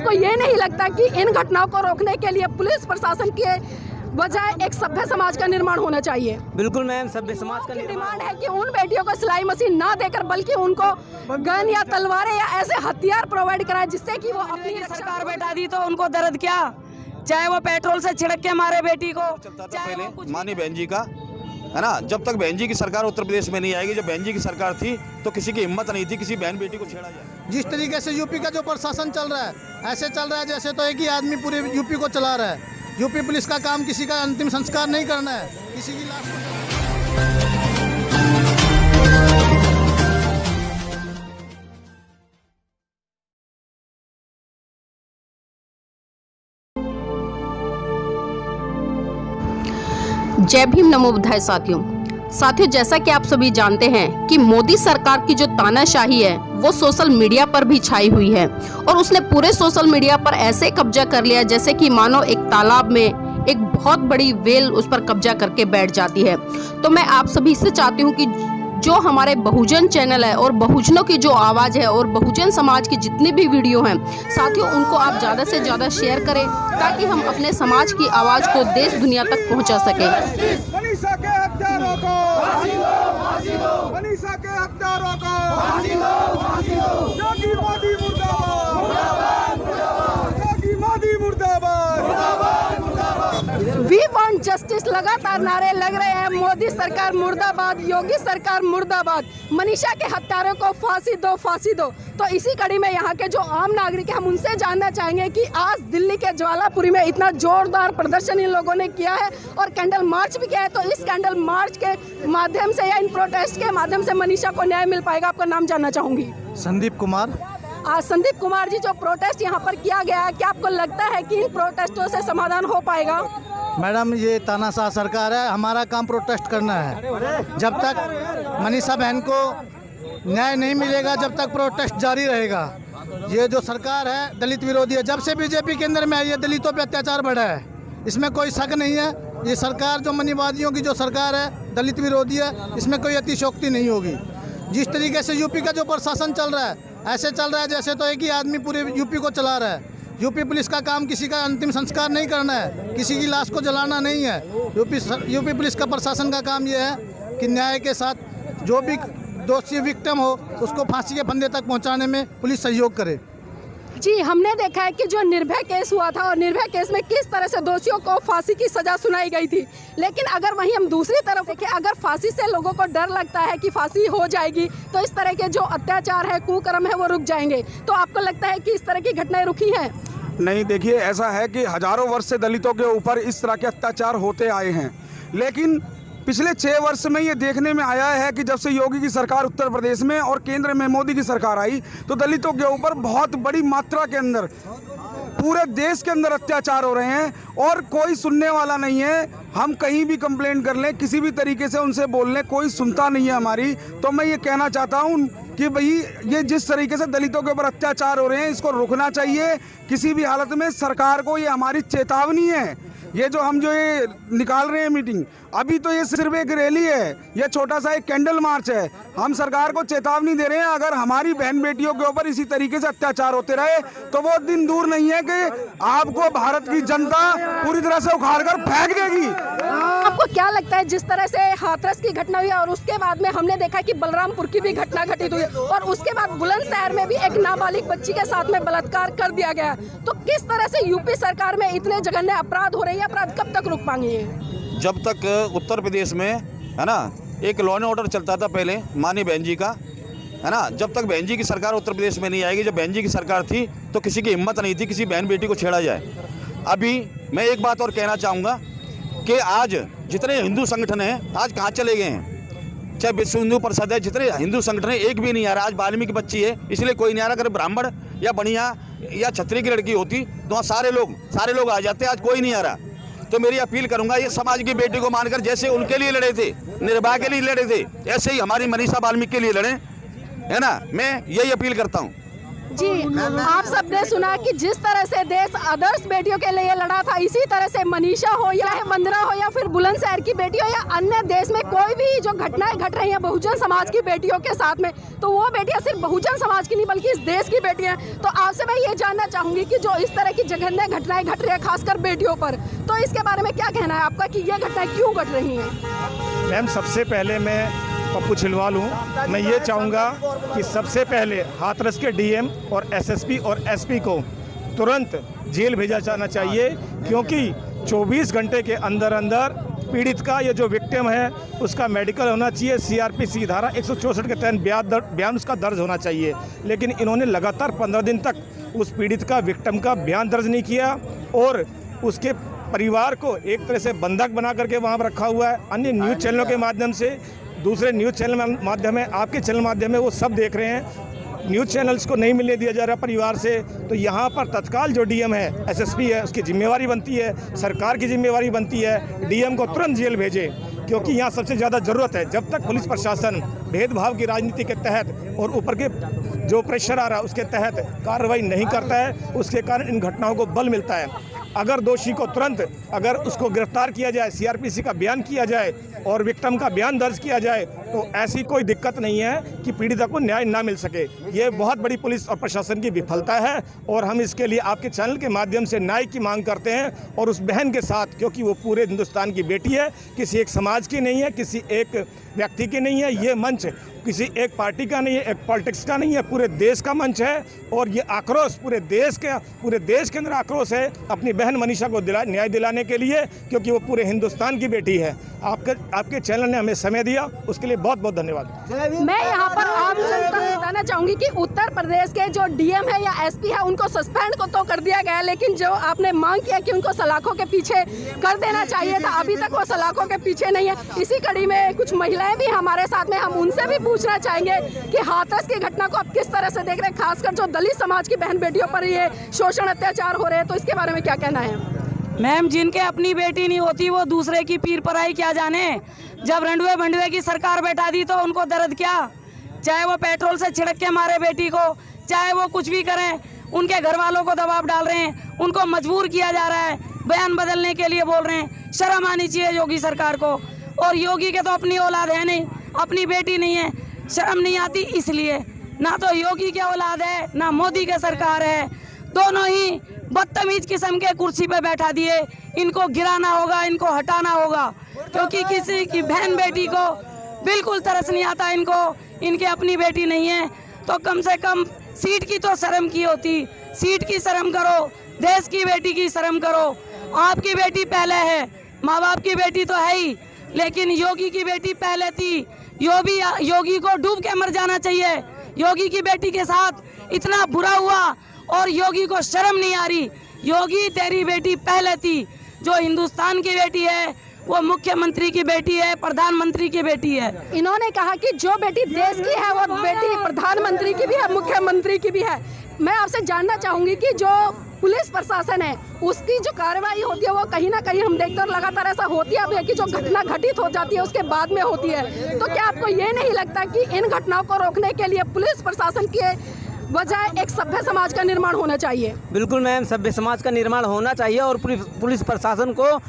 आपको ये नहीं लगता कि इन घटनाओं को रोकने के लिए पुलिस प्रशासन के बजाय एक सभ्य समाज का निर्माण होना चाहिए? बिल्कुल मैम, सभ्य समाज का डिमांड है कि उन बेटियों को सिलाई मशीन ना देकर बल्कि उनको गन या तलवारें या ऐसे हथियार प्रोवाइड कराए जिससे कि वो अपनी सरकार बैठा दी तो उनको दर्द क्या, चाहे वो पेट्रोल से छिड़क के मारे बेटी को। चलता था पहले मानी बहन जी का, है ना, जब तक बहन जी की सरकार उत्तर प्रदेश में नहीं आएगी, जब बहन जी की सरकार थी तो किसी की हिम्मत नहीं थी किसी बहन बेटी को छेड़ा जाए। जिस तरीके से यूपी का जो प्रशासन चल रहा है, ऐसे चल रहा है जैसे तो एक ही आदमी पूरे यूपी को चला रहा है। यूपी पुलिस का काम किसी का अंतिम संस्कार नहीं करना है, किसी की लाश को जय भीम, नमो बुद्धाय। साथियों, जैसा कि आप सभी जानते हैं कि मोदी सरकार की जो तानाशाही है वो सोशल मीडिया पर भी छाई हुई है और उसने पूरे सोशल मीडिया पर ऐसे कब्जा कर लिया जैसे कि मानो एक तालाब में एक बहुत बड़ी वेल उस पर कब्जा करके बैठ जाती है। तो मैं आप सभी से चाहती हूँ कि जो हमारे बहुजन चैनल है और बहुजनों की जो आवाज़ है और बहुजन समाज की जितनी भी वीडियो हैं साथियों, उनको आप ज़्यादा से ज़्यादा शेयर करें ताकि हम अपने समाज की आवाज़ को देश दुनिया तक पहुंचा सकें। मनीषा के हत्यारों को फांसी दो, फांसी दो। मनीषा के हत्यारों को फांसी दो, फांसी दो। योगी मोदी मुर्दाबाद, मुर्दाबाद, मुर्दाबाद। योगी मोदी मुर्दाबाद, मुर्दाबाद, मुर्दाबाद। वी वांट जस्टिस लगातार नारे लग रहे हैं। मोदी सरकार मुर्दाबाद, योगी सरकार मुर्दाबाद। मनीषा के हत्यारों को फांसी दो, फांसी दो। तो इसी कड़ी में यहाँ के जो आम नागरिक हैं हम उनसे जानना चाहेंगे कि आज दिल्ली के ज्वालापुरी में इतना जोरदार प्रदर्शन इन लोगों ने किया है और कैंडल मार्च भी किया है, तो इस कैंडल मार्च के माध्यम से या इन प्रोटेस्ट के माध्यम से मनीषा को न्याय मिल पाएगा? आपका नाम जानना चाहूंगी। संदीप कुमार। संदीप कुमार जी, जो प्रोटेस्ट यहाँ पर किया गया है, क्या आपको लगता है कि इन प्रोटेस्टों से समाधान हो पाएगा? मैडम, ये तानाशाह सरकार है, हमारा काम प्रोटेस्ट करना है। जब तक मनीषा बहन को न्याय नहीं मिलेगा जब तक प्रोटेस्ट जारी रहेगा। ये जो सरकार है दलित विरोधी है। जब से बीजेपी के अंदर में आई है दलितों पे अत्याचार बढ़ा है, इसमें कोई शक नहीं है। ये सरकार जो मनीवादियों की जो सरकार है दलित विरोधी है, इसमें कोई अतिशयोक्ति नहीं होगी। जिस तरीके से यूपी का जो प्रशासन चल रहा है, ऐसे चल रहा है जैसे तो एक ही आदमी पूरे यूपी को चला रहा है। यूपी पुलिस का काम किसी का अंतिम संस्कार नहीं करना है, किसी की लाश को जलाना नहीं है। यूपी पुलिस का प्रशासन का काम यह है कि न्याय के साथ जो भी दोषी विक्टिम हो उसको फांसी के फंदे तक पहुंचाने में पुलिस सहयोग करे। जी, हमने देखा है कि जो निर्भया केस हुआ था और निर्भया केस में किस तरह से दोषियों को फांसी की सजा सुनाई गई थी, लेकिन अगर वहीं हम दूसरी तरफ देखें, अगर फांसी से लोगों को डर लगता है कि फांसी हो जाएगी तो इस तरह के जो अत्याचार है, कुकर्म है, वो रुक जाएंगे, तो आपको लगता है कि इस तरह की घटनाएं रुकी हैं? नहीं, देखिए, ऐसा है कि हजारों वर्ष से दलितों के ऊपर इस तरह के अत्याचार होते आए हैं, लेकिन पिछले 6 वर्ष में ये देखने में आया है कि जब से योगी की सरकार उत्तर प्रदेश में और केंद्र में मोदी की सरकार आई तो दलितों के ऊपर बहुत बड़ी मात्रा के अंदर पूरे देश के अंदर अत्याचार हो रहे हैं और कोई सुनने वाला नहीं है। हम कहीं भी कंप्लेन कर लें, किसी भी तरीके से उनसे बोल लें, कोई सुनता नहीं है हमारी। तो मैं ये कहना चाहता हूँ कि भाई ये जिस तरीके से दलितों के ऊपर अत्याचार हो रहे हैं इसको रुकना चाहिए किसी भी हालत में। सरकार को ये हमारी चेतावनी है। ये जो हम ये निकाल रहे हैं मीटिंग, अभी तो ये सिर्फ एक रैली है, ये छोटा सा एक कैंडल मार्च है। हम सरकार को चेतावनी दे रहे हैं, अगर हमारी बहन बेटियों के ऊपर इसी तरीके से अत्याचार होते रहे तो वो दिन दूर नहीं है कि आपको भारत की जनता पूरी तरह से उखाड़ कर फेंक देगी। आपको क्या लगता है, जिस तरह से हाथरस की घटना हुई और उसके बाद में हमने देखा कि बलरामपुर की भी घटना घटित हुई और उसके बाद बुलंदशहर में भी एक नाबालिग बच्ची के साथ में बलात्कार कर दिया गया, तो किस तरह से यूपी सरकार में इतने जघन्य अपराध हो रहे हैं, अपराध कब तक रुक पाएंगे? जब तक उत्तर प्रदेश में, है ना, एक लॉ एंड ऑर्डर चलता था पहले मानी बहन जी का, है ना, जब तक बहन जी की सरकार उत्तर प्रदेश में नहीं आएगी, जब बहन जी की सरकार थी तो किसी की हिम्मत नहीं थी किसी बहन बेटी को छेड़ा जाए। अभी मैं एक बात और कहना चाहूँगा कि आज जितने हिंदू संगठन हैं आज कहाँ चले गए हैं, चाहे विश्व हिंदू परिषद है, जितने हिंदू संगठन है एक भी नहीं आ रहा। आज वाल्मीकि बच्ची है इसलिए कोई नहीं आ रहा। अगर ब्राह्मण या बनिया या क्षत्रिय की लड़की होती तो वहाँ सारे लोग आ जाते, आज कोई नहीं आ रहा। तो मेरी अपील करूंगा, ये समाज की बेटी को मानकर जैसे उनके लिए लड़े थे, निर्भया के लिए लड़े थे, ऐसे ही हमारी मनीषा वाल्मीकि के लिए लड़ें, है ना। मैं यही अपील करता हूँ। जी, आप सबने सुना कि जिस तरह से देश आदर्श बेटियों के लिए लड़ा था, इसी तरह से मनीषा हो या वंदना हो या फिर बुलंदशहर की बेटी हो या अन्य देश में कोई भी जो घटनाएं घट रही हैं बहुजन समाज की बेटियों के साथ में, तो वो बेटियां सिर्फ बहुजन समाज की नहीं बल्कि इस देश की बेटियां। तो आपसे मैं ये जानना चाहूंगी कि जो इस तरह की जघन्य घटनाएं घट रही है खासकर बेटियों पर, तो इसके बारे में क्या कहना है आपका कि ये घटनाएं क्यों घट रही हैं? मैम, सबसे पहले मैं पप्पू छिलवाल हूँ। मैं ये चाहूँगा कि सबसे पहले हाथरस के डीएम और एसएसपी और एसपी को तुरंत जेल भेजा जाना चाहिए, क्योंकि 24 घंटे के अंदर अंदर पीड़ित का ये जो विक्टिम है उसका मेडिकल होना चाहिए, सीआरपीसी धारा 164 के तहत बयान उसका दर्ज होना चाहिए। लेकिन इन्होंने लगातार 15 दिन तक उस पीड़ित का विक्टिम का बयान दर्ज नहीं किया और उसके परिवार को एक तरह से बंधक बना करके वहाँ पर रखा हुआ है। अन्य न्यूज़ चैनलों के माध्यम से, दूसरे न्यूज़ चैनल माध्यम है, आपके चैनल माध्यम है, वो सब देख रहे हैं। न्यूज़ चैनल्स को नहीं मिलने दिया जा रहा परिवार से। तो यहाँ पर तत्काल जो डीएम है, एसएसपी है, उसकी जिम्मेवारी बनती है, सरकार की जिम्मेवारी बनती है, डीएम को तुरंत जेल भेजे, क्योंकि यहाँ सबसे ज़्यादा ज़रूरत है। जब तक पुलिस प्रशासन भेदभाव की राजनीति के तहत और ऊपर के जो प्रेशर आ रहा है उसके तहत कार्रवाई नहीं करता है, उसके कारण इन घटनाओं को बल मिलता है। अगर दोषी को तुरंत अगर उसको गिरफ्तार किया जाए, सीआरपीसी का बयान किया जाए और विक्टिम का बयान दर्ज किया जाए, तो ऐसी कोई दिक्कत नहीं है कि पीड़िता को न्याय ना मिल सके। ये बहुत बड़ी पुलिस और प्रशासन की विफलता है और हम इसके लिए आपके चैनल के माध्यम से न्याय की मांग करते हैं। और उस बहन के साथ, क्योंकि वो पूरे हिंदुस्तान की बेटी है, किसी एक समाज की नहीं है, किसी एक व्यक्ति की नहीं है, ये मंच किसी एक पार्टी का नहीं है, एक पॉलिटिक्स का नहीं है, पूरे देश का मंच है। और ये आक्रोश पूरे देश के अंदर आक्रोश है अपनी बहन मनीषा को न्याय दिलाने के लिए, क्योंकि वो पूरे हिंदुस्तान की बेटी है। आपके चैनल ने हमें समय दिया, उसके लिए बहुत बहुत धन्यवाद। मैं यहाँ पर आम जनता को बताना चाहूंगी कि उत्तर प्रदेश के जो डीएम है या एसपी है उनको सस्पेंड को तो कर दिया गया, लेकिन जो आपने मांग किया कि उनको सलाखों के पीछे कर देना चाहिए था, अभी तक वो सलाखों के पीछे नहीं है। इसी कड़ी में कुछ महिलाएं भी हमारे साथ में, हम उनसे भी पूछना चाहेंगे कि हाथरस की घटना को आप किस तरह से देख रहे हैं, खासकर जो दलित समाज की बहन बेटियों पर ये शोषण अत्याचार हो रहे हैं, तो इसके बारे में क्या कहना है? मैम, जिनके अपनी बेटी नहीं होती वो दूसरे की पीर पराई क्या जाने। जब रंडुए भंडुए की सरकार बैठा दी तो उनको दर्द क्या, चाहे वो पेट्रोल से छिड़क के मारे बेटी को, चाहे वो कुछ भी करें, उनके घर वालों को दबाव डाल रहे हैं, उनको मजबूर किया जा रहा है, बयान बदलने के लिए बोल रहे हैं। शर्म आनी चाहिए योगी सरकार को। और योगी के तो अपनी औलाद है नहीं, अपनी बेटी नहीं है, शर्म नहीं आती। इसलिए ना तो योगी की औलाद है ना मोदी की सरकार है, दोनों ही बदतमीज किस्म के कुर्सी पे बैठा दिए। इनको गिराना होगा, इनको हटाना होगा, क्योंकि किसी की बहन बेटी को बिल्कुल तरस नहीं आता इनको। इनके अपनी बेटी नहीं है तो कम से कम सीट की तो शर्म की होती, सीट की शर्म करो, देश की बेटी की शर्म करो। आपकी बेटी पहले है, माँ बाप की बेटी तो है ही, लेकिन योगी की बेटी पहले थी। योगी को डूब के मर जाना चाहिए। योगी की बेटी के साथ इतना बुरा हुआ और योगी को शर्म नहीं आ रही। योगी, तेरी बेटी पहले थी। जो हिंदुस्तान की बेटी है वो मुख्यमंत्री की बेटी है, प्रधानमंत्री की बेटी है। इन्होंने कहा कि जो बेटी देश की है वो बेटी प्रधानमंत्री की भी है, मुख्यमंत्री की भी है। मैं आपसे जानना चाहूंगी कि जो पुलिस प्रशासन है उसकी जो कार्रवाई होती है वो कहीं ना कहीं हम देखते हैं, लगातार ऐसा होती है कि जो घटना घटित हो जाती है उसके बाद में होती है। तो क्या आपको ये नहीं लगता कि इन घटनाओं को रोकने के लिए पुलिस प्रशासन के बजाय एक सभ्य समाज का निर्माण होना चाहिए? बिल्कुल मैम, सभ्य समाज का निर्माण होना चाहिए और पुलिस प्रशासन को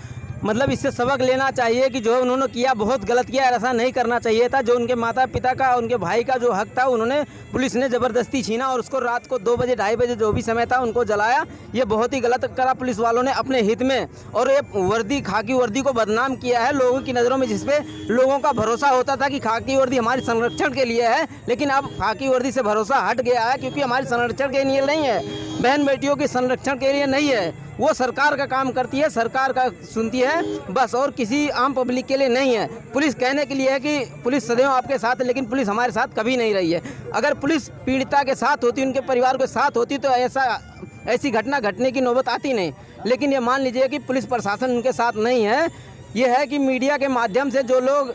मतलब इससे सबक लेना चाहिए कि जो उन्होंने किया बहुत गलत किया, ऐसा नहीं करना चाहिए था। जो उनके माता पिता का, उनके भाई का जो हक था उन्होंने पुलिस ने ज़बरदस्ती छीना और उसको रात को 2 बजे 2:30 बजे जो भी समय था उनको जलाया। ये बहुत ही गलत करा पुलिस वालों ने अपने हित में। और ये वर्दी, खाकी वर्दी को बदनाम किया है लोगों की नज़रों में, जिसपे लोगों का भरोसा होता था कि खाकी वर्दी हमारे संरक्षण के लिए है। लेकिन अब खाकी वर्दी से भरोसा हट गया है, क्योंकि हमारे संरक्षण के लिए नहीं है, बहन बेटियों के संरक्षण के लिए नहीं है। वो सरकार का काम करती है, सरकार का सुनती है बस, और किसी आम पब्लिक के लिए नहीं है। पुलिस कहने के लिए है कि पुलिस सदैव आपके साथ है, लेकिन पुलिस हमारे साथ कभी नहीं रही है। अगर पुलिस पीड़िता के साथ होती, उनके परिवार के साथ होती, तो ऐसी घटना घटने की नौबत आती नहीं। लेकिन ये मान लीजिए कि पुलिस प्रशासन उनके साथ नहीं है। ये है कि मीडिया के माध्यम से जो लोग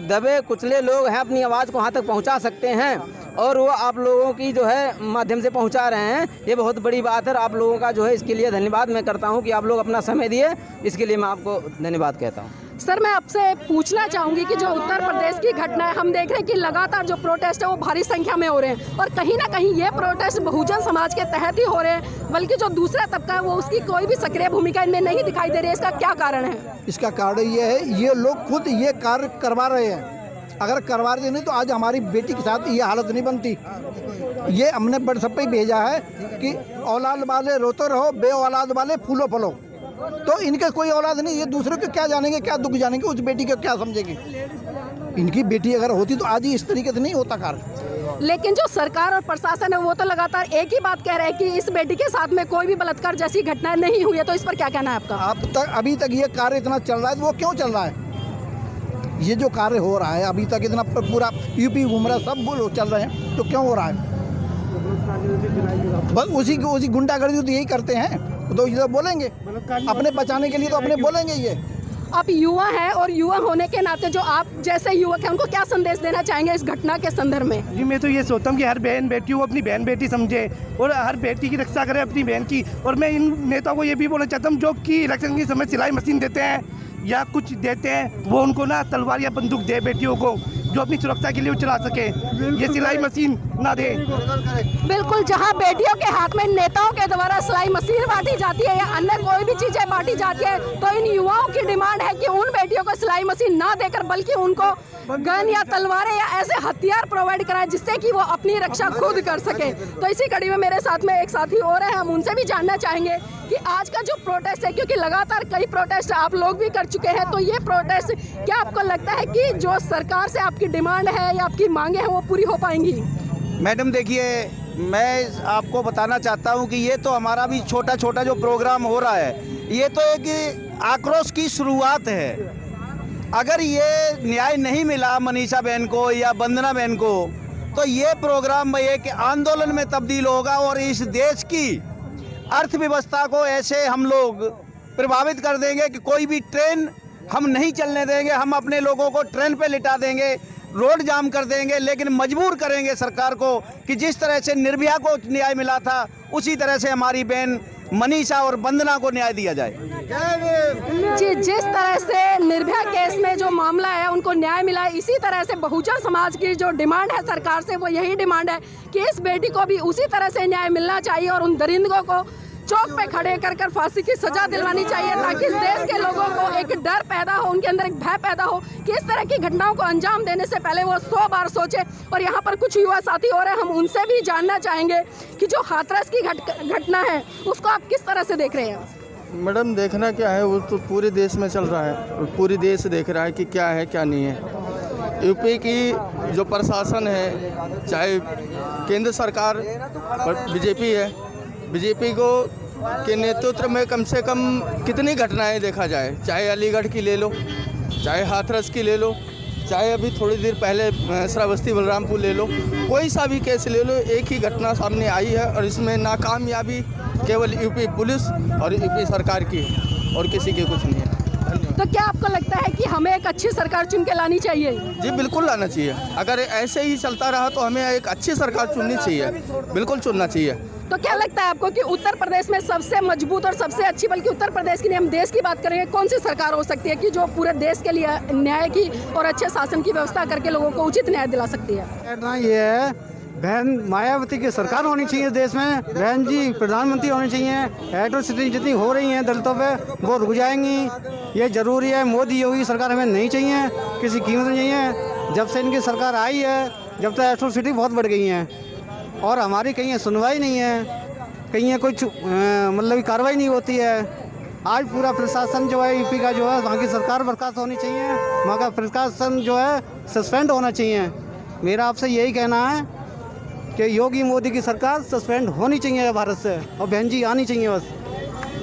दबे कुचले लोग हैं अपनी आवाज़ को वहाँ तक पहुँचा सकते हैं, और वो आप लोगों की जो है माध्यम से पहुंचा रहे हैं। ये बहुत बड़ी बात है। आप लोगों का जो है इसके लिए धन्यवाद मैं करता हूं कि आप लोग अपना समय दिए, इसके लिए मैं आपको धन्यवाद कहता हूं। सर मैं आपसे पूछना चाहूंगी कि जो उत्तर प्रदेश की घटना है, हम देख रहे हैं कि लगातार जो प्रोटेस्ट है वो भारी संख्या में हो रहे हैं और कहीं ना कहीं ये प्रोटेस्ट बहुजन समाज के तहत ही हो रहे हैं, बल्कि जो दूसरा तबका है वो उसकी कोई भी सक्रिय भूमिका इनमें नहीं दिखाई दे रही है। इसका क्या कारण है? इसका कारण ये है, ये लोग खुद ये कार्य करवा रहे हैं। अगर करवा रहे नहीं तो आज हमारी बेटी के साथ ये हालत नहीं बनती। ये हमने व्हाट्सएप पे भेजा है कि औलाद वाले रोते रहो, बे औलाद वाले फूलो फलो। तो इनके कोई औलाद नहीं, ये दूसरे को क्या जानेंगे, क्या दुख जानेंगे, उस बेटी को क्या समझेंगे। इनकी बेटी अगर होती तो आज ही इस तरीके से नहीं होता कार्य। लेकिन जो सरकार और प्रशासन है वो तो लगातार एक ही बात कह रहे हैं कि इस बेटी के साथ में कोई भी बलात्कार जैसी घटना नहीं हुई है, तो इस पर क्या कहना है आपका? अभी तक ये कार्य इतना चल रहा है, तो वो क्यों चल रहा है? ये जो कार्य हो रहा है अभी तक इतना पूरा यूपी घूम रहा है, सब चल रहे हैं, तो क्यों हो रहा है? बस उसी गुंडागर्दी तो यही करते हैं, तो ये तो बोलेंगे अपने बचाने के लिए, तो अपने बोलेंगे। ये आप युवा हैं और युवा होने के नाते जो आप जैसे युवक हैं उनको क्या संदेश देना चाहेंगे इस घटना के संदर्भ में? जी मैं तो ये सोचता हूँ कि हर बहन बेटी को अपनी बहन बेटी समझे और हर बेटी की रक्षा करे अपनी बहन की। और मैं इन नेताओं को ये भी बोलना चाहता हूँ जो कि इलेक्शन के समय सिलाई मशीन देते हैं या कुछ देते हैं, वो उनको ना तलवार या बंदूक दे बेटियों को, जो अपनी सुरक्षा के लिए वो चला सके, ये सिलाई मशीन ना दे। बिल्कुल, जहां बेटियों के हाथ में नेताओं के द्वारा सिलाई मशीन बांटी जाती है या अन्य कोई भी चीजें बांटी जाती है, तो इन युवाओं की डिमांड है कि उन बेटियों को सिलाई मशीन ना देकर बल्कि उनको गन या तलवारें या ऐसे हथियार प्रोवाइड कराएं जिससे कि वो अपनी रक्षा खुद कर सके। तो इसी कड़ी में मेरे साथ में एक साथी और है, हम उनसे भी जानना चाहेंगे कि आज का जो प्रोटेस्ट है, क्योंकि लगातार कई प्रोटेस्ट आप लोग भी कर चुके हैं, तो ये प्रोटेस्ट क्या आपको लगता है कि जो सरकार से आपकी डिमांड है या आपकी मांगे हैं वो पूरी हो पाएंगी? मैडम देखिए, मैं आपको बताना चाहता हूं कि ये तो हमारा भी छोटा छोटा जो प्रोग्राम हो रहा है, ये तो एक आक्रोश की शुरुआत है। अगर ये न्याय नहीं मिला मनीषा बहन को या वंदना बहन को, तो ये प्रोग्राम एक आंदोलन में तब्दील होगा और इस देश की अर्थव्यवस्था को ऐसे हम लोग प्रभावित कर देंगे कि कोई भी ट्रेन हम नहीं चलने देंगे। हम अपने लोगों को ट्रेन पे लिटा देंगे, रोड जाम कर देंगे, लेकिन मजबूर करेंगे सरकार को कि जिस तरह से निर्भया को न्याय मिला था उसी तरह से हमारी बहन मनीषा और वंदना को न्याय दिया जाए। जी, जिस तरह से निर्भया केस में जो मामला है उनको न्याय मिला है, इसी तरह से बहुजन समाज की जो डिमांड है सरकार से वो यही डिमांड है कि इस बेटी को भी उसी तरह से न्याय मिलना चाहिए और उन दरिंदों को चौक पे खड़े कर फांसी की सजा दिलवानी चाहिए, ताकि इस देश के लोगों को एक डर पैदा हो, उनके अंदर एक भय पैदा हो कि इस तरह की घटनाओं को अंजाम देने से पहले वो 100 बार सोचे। और यहाँ पर कुछ युवा साथी और हैं, हम उनसे भी जानना चाहेंगे कि जो हाथरस की घटना है उसको आप किस तरह से देख रहे हैं? मैडम देखना क्या है, वो तो पूरे देश में चल रहा है, पूरे देश देख रहा है कि क्या है क्या नहीं है। यूपी की जो प्रशासन है, चाहे केंद्र सरकार बीजेपी है, बीजेपी को के नेतृत्व में कम से कम कितनी घटनाएं देखा जाए, चाहे अलीगढ़ की ले लो, चाहे हाथरस की ले लो, चाहे अभी थोड़ी देर पहले श्रावस्ती बलरामपुर ले लो, कोई सा भी केस ले लो, एक ही घटना सामने आई है और इसमें नाकामयाबी केवल यूपी पुलिस और यूपी सरकार की है और किसी की कुछ नहीं है। तो क्या आपको लगता है कि हमें एक अच्छी सरकार चुन के लानी चाहिए? जी बिल्कुल लाना चाहिए। अगर ऐसे ही चलता रहा तो हमें एक अच्छी सरकार चुननी चाहिए, बिल्कुल चुनना चाहिए। तो क्या लगता है आपको कि उत्तर प्रदेश में सबसे मजबूत और सबसे अच्छी, बल्कि उत्तर प्रदेश की नहीं हम देश की बात करेंगे, कौन सी सरकार हो सकती है कि जो पूरे देश के लिए न्याय की और अच्छे शासन की व्यवस्था करके लोगों को उचित न्याय दिला सकती है? कहना ये है, बहन मायावती की सरकार होनी चाहिए देश में, बहन जी प्रधानमंत्री होनी चाहिए। एट्रोसिटी जितनी हो रही हैं दलितों पे वो रुक जाएंगी, ये जरूरी है। मोदी योगी सरकार हमें नहीं चाहिए, किसी कीमत नहीं है। जब से इनकी सरकार आई है जब तक एट्रोसिटी बहुत बढ़ गई हैं और हमारी कहीं सुनवाई नहीं है, कहीं कुछ मतलब कार्रवाई नहीं होती है। आज पूरा प्रशासन जो है यूपी का जो है, वहाँ की सरकार बर्खास्त होनी चाहिए, वहाँ का प्रशासन जो है सस्पेंड होना चाहिए। मेरा आपसे यही कहना है कि योगी मोदी की सरकार सस्पेंड होनी चाहिए भारत से और बहन जी आनी चाहिए बस।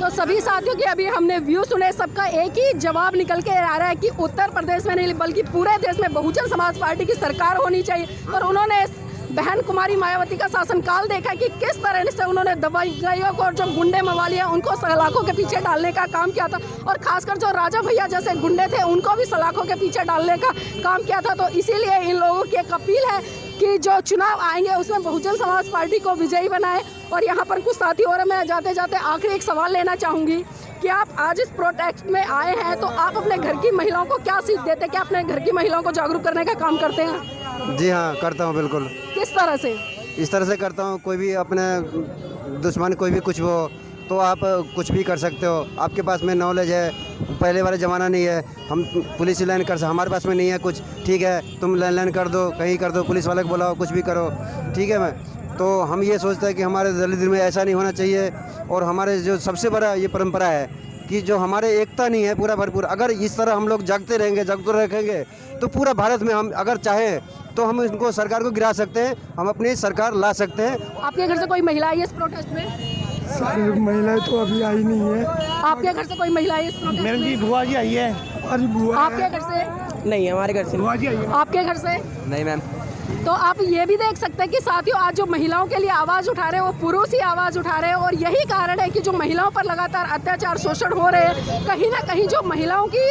तो सभी साथियों के अभी हमने व्यू सुने, सबका एक ही जवाब निकल के आ रहा है कि उत्तर प्रदेश में नहीं बल्कि पूरे देश में बहुजन समाज पार्टी की सरकार होनी चाहिए। और उन्होंने बहन कुमारी मायावती का शासनकाल देखा कि किस तरह से उन्होंने दवाइयों को और जो गुंडे मवालियाँ उनको सलाखों के पीछे डालने का काम किया था, और खासकर जो राजा भैया जैसे गुंडे थे उनको भी सलाखों के पीछे डालने का काम किया था। तो इसीलिए इन लोगों की एक अपील है कि जो चुनाव आएंगे उसमें बहुजन समाज पार्टी को विजयी बनाए। और यहाँ पर कुछ साथी और मैं जाते जाते आखिरी एक सवाल लेना चाहूँगी कि आप आज इस प्रोटेस्ट में आए हैं, तो आप अपने घर की महिलाओं को क्या सीख देते हैं? क्या अपने घर की महिलाओं को जागरूक करने का काम करते हैं? जी हाँ, करता हूँ बिल्कुल। किस तरह से? इस तरह से करता हूँ, कोई भी अपने दुश्मन कोई भी कुछ हो तो आप कुछ भी कर सकते हो। आपके पास में नॉलेज है, पहले वाला ज़माना नहीं है हम पुलिस लाइन कर सकते, हमारे पास में नहीं है कुछ, ठीक है तुम लाइन कर दो, कहीं कर दो, पुलिस वाले को बुलाओ, कुछ भी करो, ठीक है। मैं तो हम ये सोचते हैं कि हमारे दलित में ऐसा नहीं होना चाहिए। और हमारे जो सबसे बड़ा ये परंपरा है कि जो हमारे एकता नहीं है पूरा भरपूर, अगर इस तरह हम लोग जागते रहेंगे, जागते रखेंगे तो पूरा भारत में हम अगर चाहें तो हम इनको सरकार को गिरा सकते हैं, हम अपनी सरकार ला सकते हैं। आपके घर से कोई महिला आई है इस प्रोटेस्ट में? सारी महिलाएं तो अभी आई नहीं है। आपके घर से कोई महिला आई है इस प्रोटेस्ट में? मेरी बुआ जी आई है। अरे बुआ आपके घर से? नहीं, हमारे घर से बुआ जी आई है। आपके घर से? नहीं मैम। तो आप ये भी देख सकते हैं कि साथियों, आज जो महिलाओं के लिए आवाज़ उठा रहे हैं वो पुरुष ही आवाज़ उठा रहे हैं। और यही कारण है कि जो महिलाओं पर लगातार अत्याचार शोषण हो रहे हैं, कहीं ना कहीं जो महिलाओं की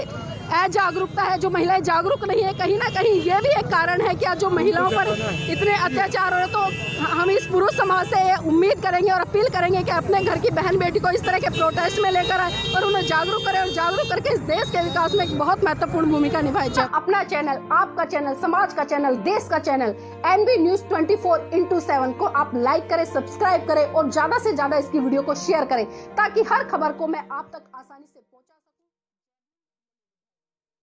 अजागरूकता है, जो महिलाएं जागरूक नहीं है, कहीं ना कहीं ये भी एक कारण है कि आज जो महिलाओं पर इतने अत्याचार हो रहे। तो हम इस पुरुष समाज से ये उम्मीद करेंगे और अपील करेंगे कि अपने घर की बहन बेटी को इस तरह के प्रोटेस्ट में लेकर आए और उन्हें जागरूक करें, और जागरूक करके इस देश के विकास में एक बहुत महत्वपूर्ण भूमिका निभाए। अपना चैनल, आपका चैनल, समाज का चैनल, देश का चैनल NB News 24/7 को आप लाइक करें, सब्सक्राइब करें और ज्यादा से ज्यादा इसकी वीडियो को शेयर करें, ताकि हर खबर को मैं आप तक आसानी से पहुंचा सकूं।